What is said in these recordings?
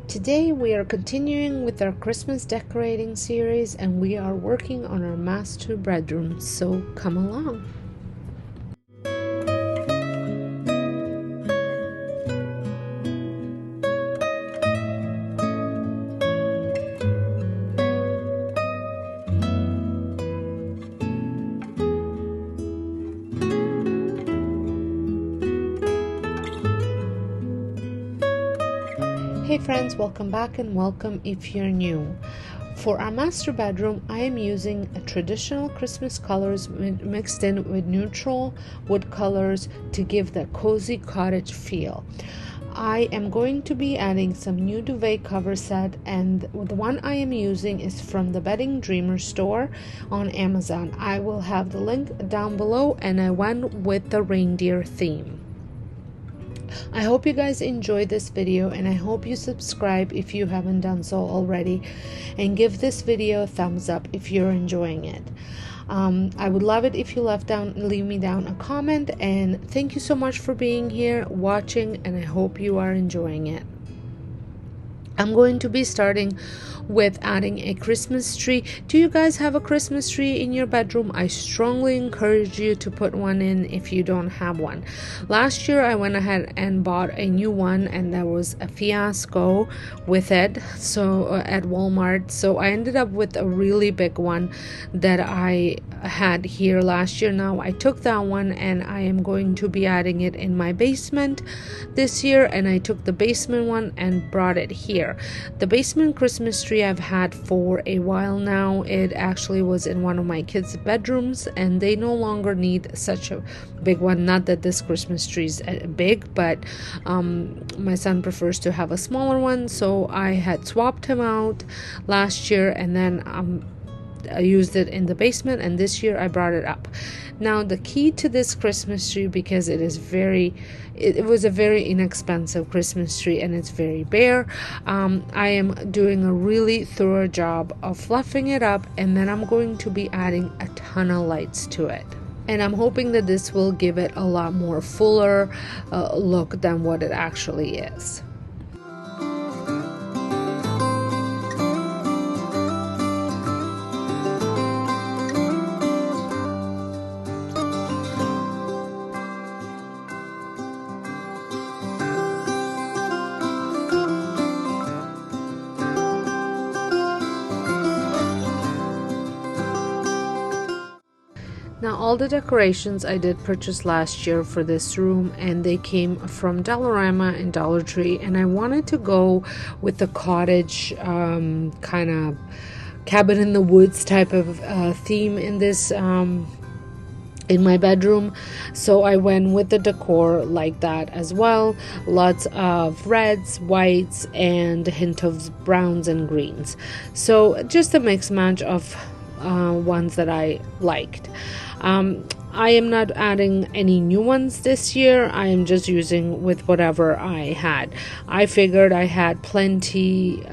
Today we are continuing with our Christmas decorating series and we are working on our master bedroom, so come along. Hey friends, welcome back and welcome if you're new. For our master bedroom, I am using a traditional Christmas colors mixed in with neutral wood colors to give that cozy cottage feel. I am going to be adding some new duvet cover set, and the one I am using is from the Bedding Dreamer store on Amazon. I will have the link down below, and I went with the reindeer theme. I hope you guys enjoyed this video, and I hope you subscribe if you haven't done so already, and give this video a thumbs up if you're enjoying it. I would love it if you leave me down a comment, and thank you so much for being here watching, and I hope you are enjoying it. I'm going to be starting with adding a Christmas tree. Do you guys have a Christmas tree in your bedroom? I strongly encourage you to put one in if you don't have one. Last year I went ahead and bought a new one, and that was a fiasco with it, so at Walmart. So I ended up with a really big one that I had here last year. Now I took that one and I am going to be adding it in my basement this year, and I took the basement one and brought it here. The basement Christmas tree I've had for a while now. It actually was in one of my kids' bedrooms, and they no longer need such a big one. Not that this Christmas tree is big, but my son prefers to have a smaller one, so I had swapped him out last year, and then I used it in the basement, and this year I brought it up. Now the key to this Christmas tree, because it was a very inexpensive Christmas tree and it's very bare, I am doing a really thorough job of fluffing it up, and then I'm going to be adding a ton of lights to it. And I'm hoping that this will give it a lot more fuller look than what it actually is. Now all the decorations I did purchase last year for this room, and they came from Dollarama and Dollar Tree, and I wanted to go with the cottage kind of cabin in the woods type of theme in this in my bedroom, so I went with the decor like that as well. Lots of reds, whites, and a hint of browns and greens, so just a mix match of ones that I liked. I am not adding any new ones this year. I am just using with whatever I had. I figured I had plenty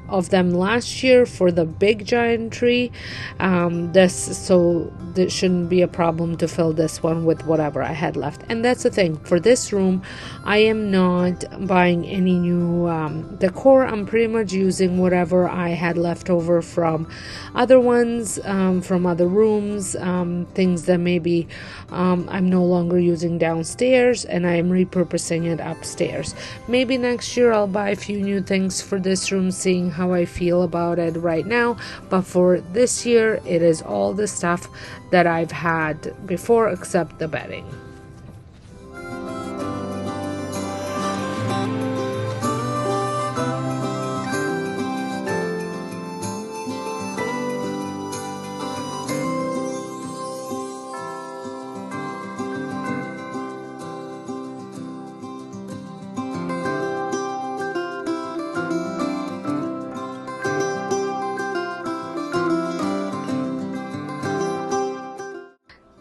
of them last year for the big giant tree. So there shouldn't be a problem to fill this one with whatever I had left. And that's the thing, for this room I am not buying any new decor. I'm pretty much using whatever I had left over from other ones, from other rooms, things that maybe I'm no longer using downstairs, and I am repurposing it upstairs. Maybe next year I'll buy a few new things for this room, seeing how I feel about it right now, but for this year it is all the stuff that I've had before except the bedding.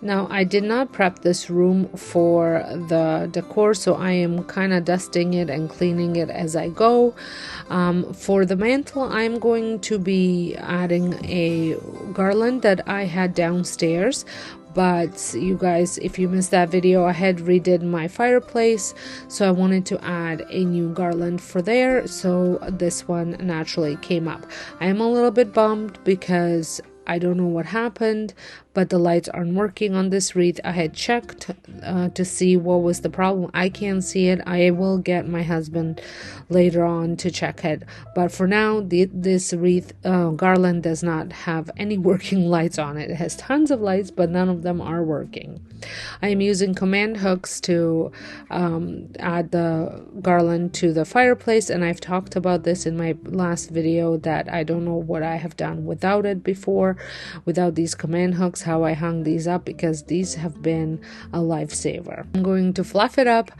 Now, I did not prep this room for the decor, so I am kind of dusting it and cleaning it as I go. For the mantle, I'm going to be adding a garland that I had downstairs. But you guys, if you missed that video, I had redid my fireplace, so I wanted to add a new garland for there, so this one naturally came up. I am a little bit bummed because I don't know what happened, but the lights aren't working on this wreath. I had checked to see what was the problem. I can't see it. I will get my husband later on to check it. But for now, this wreath garland does not have any working lights on it. It has tons of lights, but none of them are working. I am using command hooks to add the garland to the fireplace, and I've talked about this in my last video that I don't know what I have done without it before, without these command hooks, how I hung these up, because these have been a lifesaver. I'm going to fluff it up,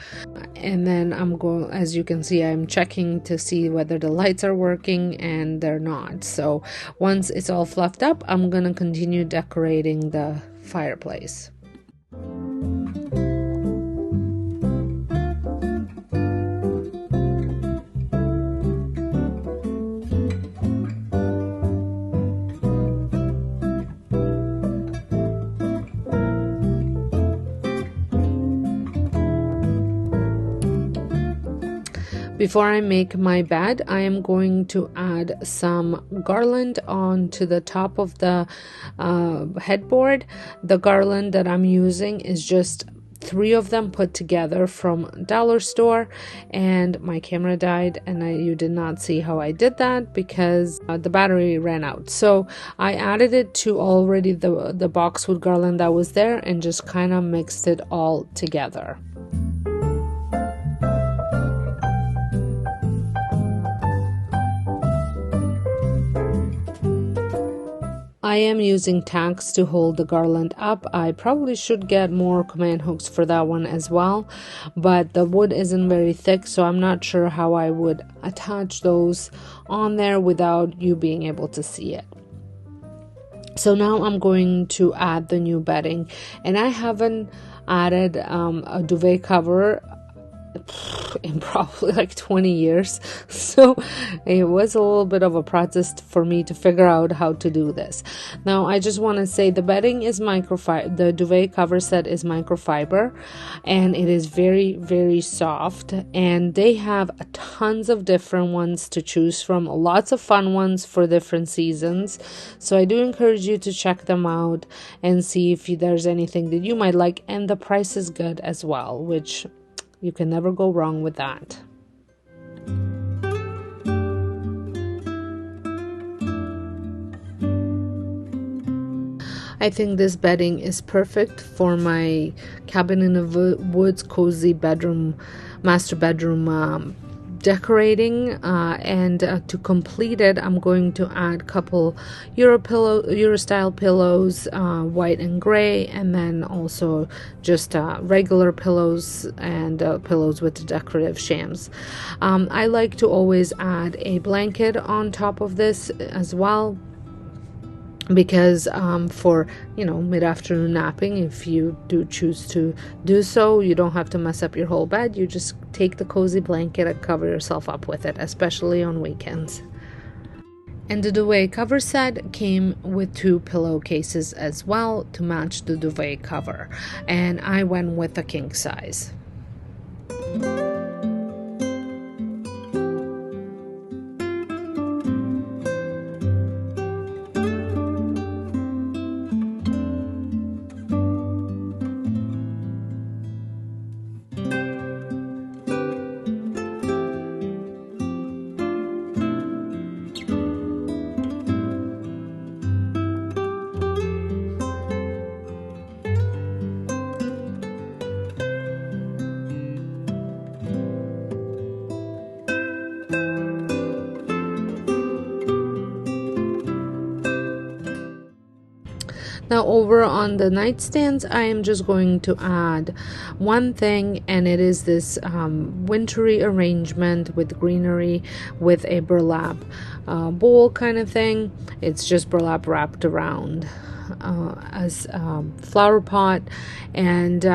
and then I'm going, as you can see, I'm checking to see whether the lights are working, and they're not. So once it's all fluffed up, I'm going to continue decorating the fireplace. Before I make my bed, I am going to add some garland onto the top of the headboard. The garland that I'm using is just 3 of them put together from dollar store, and my camera died and you did not see how I did that because the battery ran out. So I added it to already the boxwood garland that was there and just kind of mixed it all together. I am using tacks to hold the garland up. I probably should get more command hooks for that one as well, but the wood isn't very thick, so I'm not sure how I would attach those on there without you being able to see it. So now I'm going to add the new bedding, and I haven't added a duvet cover in probably like 20 years, so it was a little bit of a process for me to figure out how to do this. Now I just want to say the bedding is microfiber, the duvet cover set is microfiber, and it is very, very soft, and they have tons of different ones to choose from, lots of fun ones for different seasons. So I do encourage you to check them out and see if there's anything that you might like, and the price is good as well, which you can never go wrong with that. I think this bedding is perfect for my cabin in the woods cozy bedroom, master bedroom decorating, and to complete it, I'm going to add a couple Euro style pillows, white and gray, and then also just regular pillows and pillows with the decorative shams. I like to always add a blanket on top of this as well, because for mid-afternoon napping, if you do choose to do so, you don't have to mess up your whole bed. You just take the cozy blanket and cover yourself up with it, especially on weekends. And the duvet cover set came with 2 pillowcases as well to match the duvet cover, and I went with a king size. Now over on the nightstands, I am just going to add one thing, and it is this wintry arrangement with greenery with a burlap bowl kind of thing. It's just burlap wrapped around as flower pot, and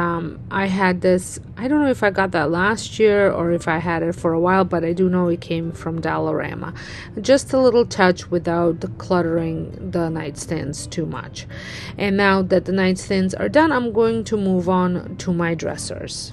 I had this, I don't know if I got that last year or if I had it for a while, but I do know it came from Dollarama. Just a little touch without cluttering the nightstands too much. And now that the nightstands are done, I'm going to move on to my dressers.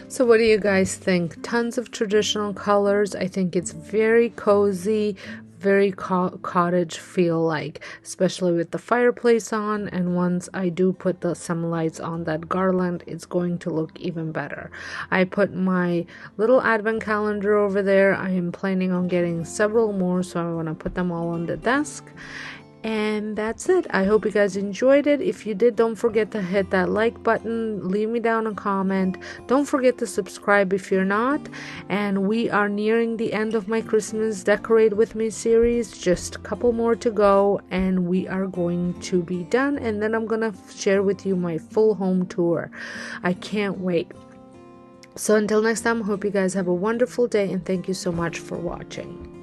So what do you guys think? Tons of traditional colors. I think it's very cozy, very cottage feel like, especially with the fireplace on. And once I do put some lights on that garland, it's going to look even better. I put my little advent calendar over there. I am planning on getting several more, so I want to put them all on the desk. And that's it. I hope you guys enjoyed it. If you did, don't forget to hit that like button. Leave me down a comment. Don't forget to subscribe if you're not. And we are nearing the end of my Christmas Decorate With Me series. Just a couple more to go and we are going to be done. And then I'm going to share with you my full home tour. I can't wait. So until next time, I hope you guys have a wonderful day and thank you so much for watching.